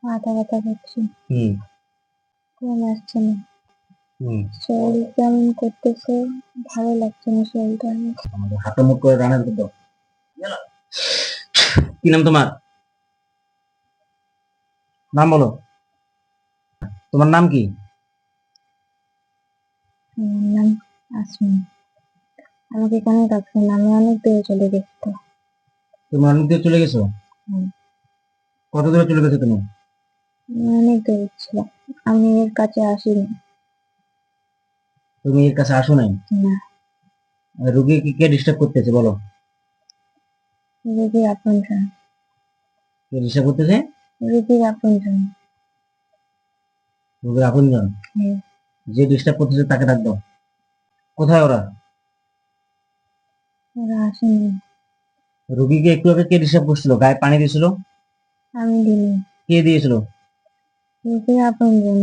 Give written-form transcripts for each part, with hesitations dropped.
মাথা ব্যথা করছে, হুম ঘুম আসছে না, হুম শরীর কেমন করতেছে, ভালো লাগছে না শরীরটা। আমাদের হাতে মুখ করে রানের দাও। কি নাম তোমার? নাম বলো। তোমার নাম কি? আমার নাম আসমি। আমাকে কেন ডাকছেন? আমি অনেক দূরে চলে গেছি তো। তুমি অনেক দূরে চলে গেছো? হুম, কত দূরে চলে গেছো তুমি? আমি অনেক দূরে ছিলাম, আমি এর কাছে আসিনি। তুমি এর কাছে আসো নাই? না, রুগী কি কে ডিস্টার্ব করতেছে বলো? রোগীর আপনজন। কে ডিস্টার্ব করতেছে? রোগীর আপনজন। রুগীর আপনজন? হ্যাঁ, যে ডিস্টার্ব করতেছে তাকে ডাক দাও। কোথায় ওরা? ওরা আসেনি। রুগীকে একটু আগে কে ডিস্টার্ব করছিল? গায়ে পানি দিয়েছিল? আমি দিনি। কে দিয়েছিল? রোগীর আপনজন।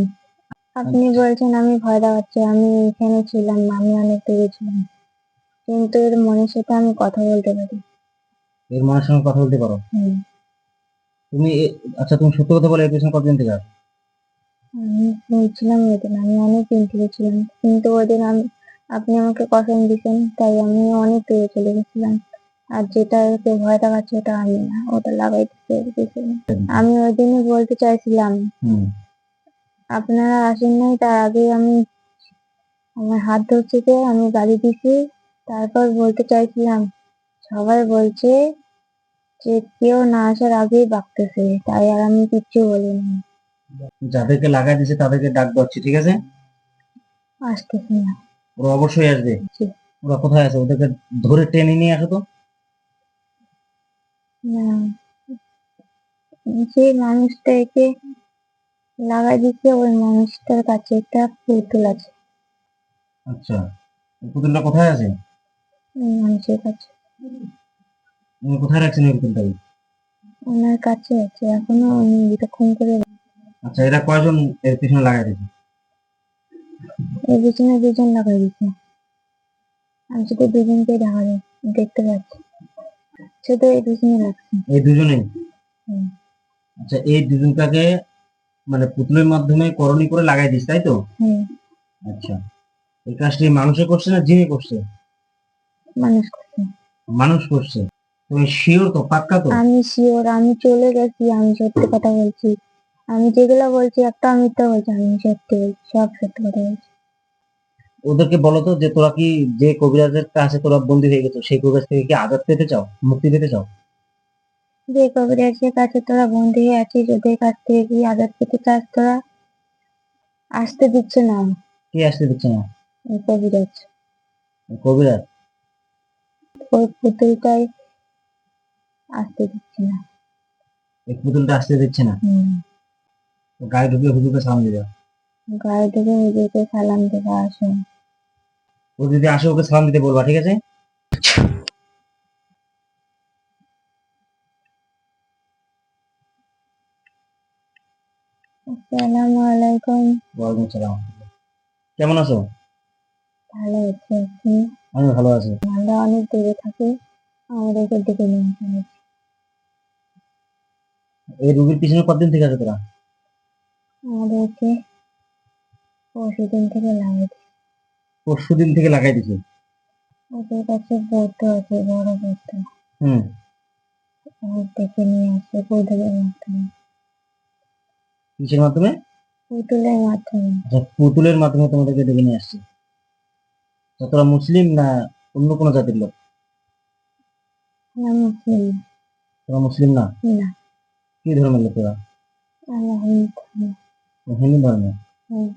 আপনি আচ্ছা, বলছেন আমি ভয় দেখাচ্ছি, আমি এখানে ছিলাম না, আমি অনেক দূরে ছিলাম, কিন্তু এর মনের সাথে আমি কথা বলতে পারি। এর মনের সঙ্গে কথা বলতে পারো? হুম, তুমি আচ্ছা, তুমি সত্য কথা বলে এর পেছনে কতদিন থেকে আছো? আমি বলছিলাম ওদিন আমি অনেক দিন থেকে ছিলাম, কিন্তু ওদিন আপনি আমাকে কসম দিছেন, তাই আমি অনেক দূরে চলে গেছিলাম। আর যেটা ওকে ভয় দেখাচ্ছে ওটা আমি না, ওটা লাগাই দিতে পেরেছিলাম। আমি ওই দিনই বলতে চাইছিলাম, হুম আপনারা আসেন নাই তার আগে আমি আমার হাত ধরছে যে আমি গালি দিছি, তারপর বলতে চাইছিলাম। সবাই বলছে যে কেউ না আসার আগেই বাগতেছে, তাই আর আমি কিচ্ছু বলিনি। যাদেরকে লাগাই দিছে তাদেরকে ডাক দিচ্ছি, ঠিক আছে? আসতেছে না। ওরা অবশ্যই আসবে। জি, ওরা কোথায় আছে? ওদেরকে ধরে টেনে নিয়ে আসো তো। না, যে মানুষটাকে লাগাই দিচ্ছে ওই মানুষটার কাছে একটা পুতুল আছে। আচ্ছা, ওই পুতুলটা কোথায় আছে? ওই মানুষের কাছে। উনি কোথায় রাখছেন ওই পুতুলটাকে? ওনার কাছে আছে, এখনো উনি এরকম করে। আচ্ছা, এরা কয়জন এর পিছনে লাগাই দিছে? এই পিছনে দুজন লাগাই দিচ্ছে। আমি শুধু দুজনকে দেখতে পাচ্ছি, শুধু এই পিছনে লাগছে। এই দুজনেই? হুম, আচ্ছা, এই দুজনটাকে মানে পুতুলের মাধ্যমে করণী করে লাগাই দিস, তাই তো? হুম, আচ্ছা, এই কাজটি মানুষে করছে না জিনে করছে? মানুষ করছে। মানুষ করছে। তুমি শিওর তো, পাক্কা তো? আমি শিওর, আমি চলে গেছি, আমি সত্যি কথা বলছি। আমি যেগুলো বলছি একটা মিথ্যা বলছি, আমি সত্যি বলছি, সব সত্যি কথা বলছি। ওদেরকে বলো তো যে তোরা কি, যে কবিরাজের কাছে তোরা বন্দী হয়ে গেছো সেই কবিরাজ থেকে কি আজাদ পেতে চাও, মুক্তি পেতে চাও? যে কবিরাজের কাছে তোরা বন্দী হয়ে আছিস ওদের কাছ থেকে কি আজাদ পেতে চাস তোরা? আসতে দিচ্ছে না কে আসতে দিচ্ছে না? ওই কবিরাজ। কবিরাজ? ওই পুতুলটাই আসতে দিচ্ছে না। এই পুতুলটা আসতে দিচ্ছে না? হুম, তো গায়ে ঢুকে হুজুরকে সালাম দিবে। গায়ে ঢুকে হুজুরকে সালাম দেওয়া আসে। ও যদি আসে ওকে সালাম দিতে বলবা, ঠিক আছে? আসসালামু আলাইকুম। ওয়ালাইকুম সালাম। কেমন আছো? ভালো আছি আপনি? আমি ভালো আছি। আমরা অনেক দূরে থাকি, আমাদেরকে ডেকে নিয়ে আসা হয়েছে। এই রুগীর পিছনে কতদিন থেকে আছে তোরা? আমাদেরকে পরশুদিন থেকে লাগাই। পরশুদিন থেকে লাগাই দিছে? ওদের কাছে বৌদ্ধ আছে, বড় বৌদ্ধ। হুম। ও ডেকে নিয়ে আসে বৌদ্ধদের মাধ্যমে। কিসের মাধ্যমে? পুতুলের মাধ্যমে। আচ্ছা, পুতুলের মাধ্যমে তোমাদেরকে ডেকে নিয়ে আসছে। তা তোরা মুসলিম না অন্য কোনো জাতির লোক? না, মুসলিম তোরা মুসলিম না? না। কি ধর্মের লোক তোরা? আমরা হিন্দু। হিন্দু ধর্মের? হুম,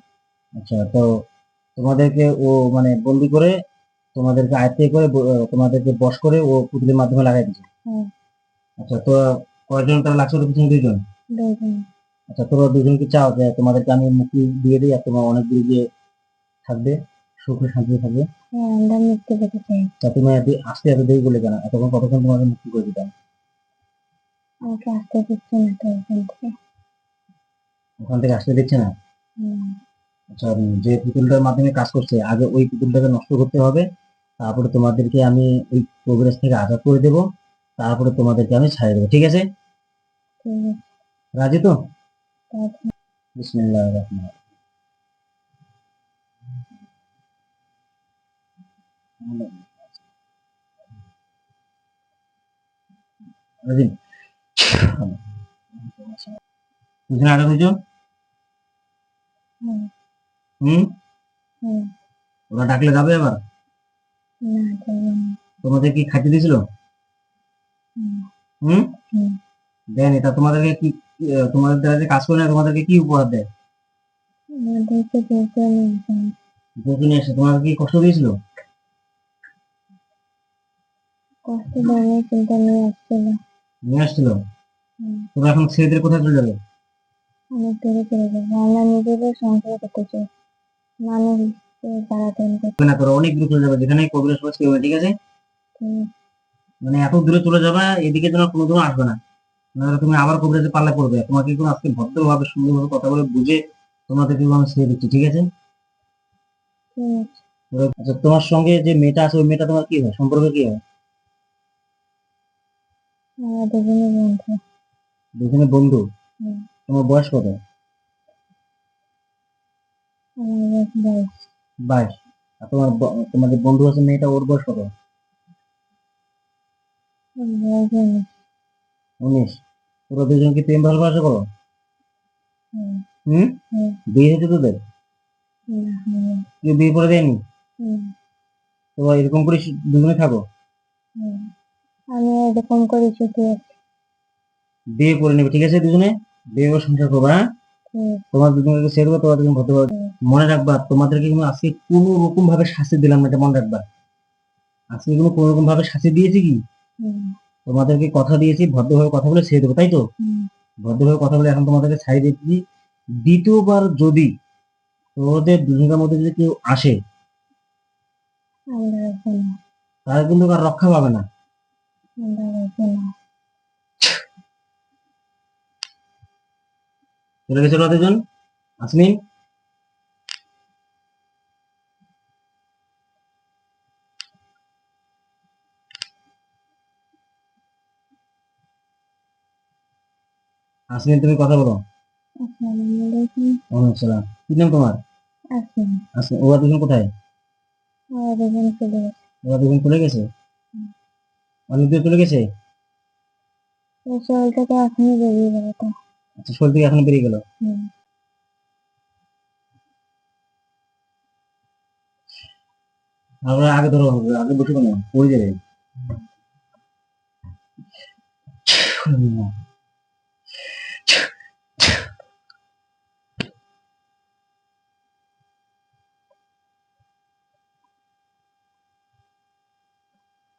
আচ্ছা, তো তোমাদেরকে ও মানে বন্দি করে, তোমাদেরকে আয়ত্তে করে তোমাদেরকে বশ করে ও পুতুলের মাধ্যমে লাগাই দিছে? হুম, আচ্ছা, তো কয়জন তারা লাগছে ওর পিছনে? দুইজন? দুজন। আচ্ছা, তোমরা দুজন কি চাও যে তোমাদেরকে আমি মুক্তি দিয়ে দিই আর তোমরা অনেক দূরে গিয়ে থাকবে, সুখে শান্তিতে থাকবে? হ্যাঁ, আমরা মুক্তি পেতে চাই। তা তুমি আসতে এত দেরি করলে কেন? এতক্ষণ কতক্ষণ তোমাকে মুক্তি করে দিতাম। আমাকে আসতে দিচ্ছে না তো ওখান থেকে। ওখান থেকে আসতে দিচ্ছে না? হুম, আচ্ছা, যে পুতুলটার মাধ্যমে কাজ করছে আগে ওই পুতুলটাকে নষ্ট করতে হবে, তারপরে তোমাদেরকে আমি ওই কবিরাজ থেকে আজাদ করে দেবো, তারপরে তোমাদেরকে আমি ছাড়িয়ে দেবো, ঠিক আছে? ঠিক আছে। রাজি তো? বিসমিল্লাহির রহমানির রহিম। দুজন আরো দুজন হুম, হুম হুম, ওরা ডাকলে যাবে আবার? না যাবো না। তোমাদের কি খাইতে দিয়েছিল? হুম, হুম হুম, দেয়নি। তা তোমাদেরকে কি তোমাদের দ্বারা যে কাজ করে না তোমাদেরকে কি উপহার দেয়? আমাদেরকে ডেকে নিয়ে আসেন। যেদিন এসে তোমাকে কি কষ্ট দিয়েছিল? কষ্ট দেয়নি কিন্তু নিয়ে আসছিল। নিয়ে আসছিল। হুম, তোমরা এখন ছেলেদের কোথায় চলে যাবে? অনেক দূরে চলে যাবো। আমরা নিজেদের সংসার করতে চাই, মানুষকে তাড়াতাড়ি করতে। না করো, অনেক দূরে চলে যাবে, যেখানে কবিরাজ বাস কেউ নেই, ঠিক আছে? হুম, মানে এত দূরে চলে যাবে, এদিকে যেন কোনোদিনও আসবে না। নাহলে তুমি আবার কবিরাজে পাল্লা পড়বে। তোমাকে কিন্তু আজকে ভদ্রভাবে সুন্দরভাবে কথা বলে বুঝে তোমাদেরকে আমি ছেড়ে দিচ্ছি, ঠিক আছে? ঠিক আছে। আচ্ছা, তোমার সঙ্গে যে মেয়েটা আছে ওই মেয়েটা তোমার কি হয়, সম্পর্কে কি হয়? আমরা দুজনে বন্ধু। দুজনে বন্ধু। হুম, তোমার বয়স কত? আমার বয়স 22। আর তোমার যে বন্ধু আছে মেয়েটা, ওর বয়স কত? বয়স 19। তোরা দুজন কি প্রেম ভালোবাসা করো? হুম, হুম হুম, বিয়ে হয়েছে তোদের? না, হুম, কেউ বিয়ে করে দেয়নি? হুম, তোমরা এরকম করে দুজনে থাকো? হুম। আমি এরকম করে শিখে বিয়ে করে নেবে, ঠিক আছে? দুজনে বিয়ে করে সংসার করবে, হ্যাঁ? তোমার দুজনকে ছেড়ে দেবো, তোমার দুজন ভদ্র। মনে রাখবা, তোমাদেরকে কিন্তু আজকে কোনো রকম ভাবে শাস্তি দিলাম না, এটা মনে রাখবা। আজকে কিন্তু কোনো রকম ভাবে শাস্তি দিয়েছি কি? তোমাদেরকে কথা দিয়েছি ভদ্রভাবে কথা বলে ছেড়ে দেবো, তাই তো? ভদ্রভাবে কথা বলে এখন তোমাদেরকে ছাড়িয়ে দিচ্ছি। দ্বিতীয়বার যদি তোমাদের দুজনের মধ্যে যদি কেউ আসে, তারা কিন্তু আর রক্ষা পাবে না। চলে গেছে ওরা দুজন। আসমিন, আসমিন তুমি কথা বলো। ওয়ালাইকুম আসসালাম। কি নাম তোমার? আসমিন। ওরা দুজন কোথায়? ওরা দুজন চলে গেছে? অনেক দূরে চলে গেছে? শরীর থেকে এখনই বেরিয়ে গেল তো। আচ্ছা, শরীর থেকে এখন বেরিয়ে গেল। হুম, আমরা আগে ধরো, আগে বসে কেন পড়ে যাবে।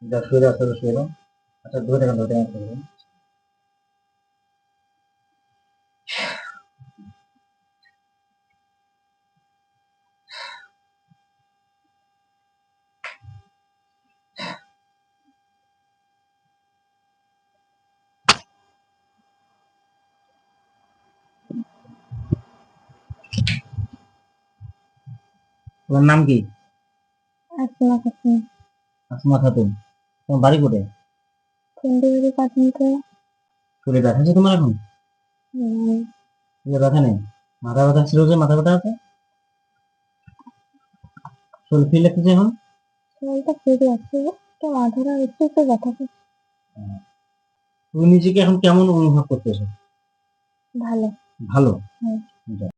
যা শুয়ে দাও, আস্তে আস্তে শুয়ে দাও। আচ্ছা, ধরে থাকেন, ধরে থাকেন। তোমার নাম কি? আসমা খাতুন। আসমা খাতুন। তোমার বাড়ি কোথায়? চন্ডীগড়ি খাতুন তো। শরীরে ব্যথা আছে তোমার এখন? হুম, শরীরে ব্যথা নেই? মাথা ব্যথা ছিল যে, মাথা ব্যথা আছে? শরীর ফিল লাগতেছে এখন? শরীরটা ফিরে আছে, তো মাথাটা একটু একটু ব্যথা করছে। তুমি নিজেকে এখন কেমন অনুভব করতেছো? ভালো। ভালো। হুম।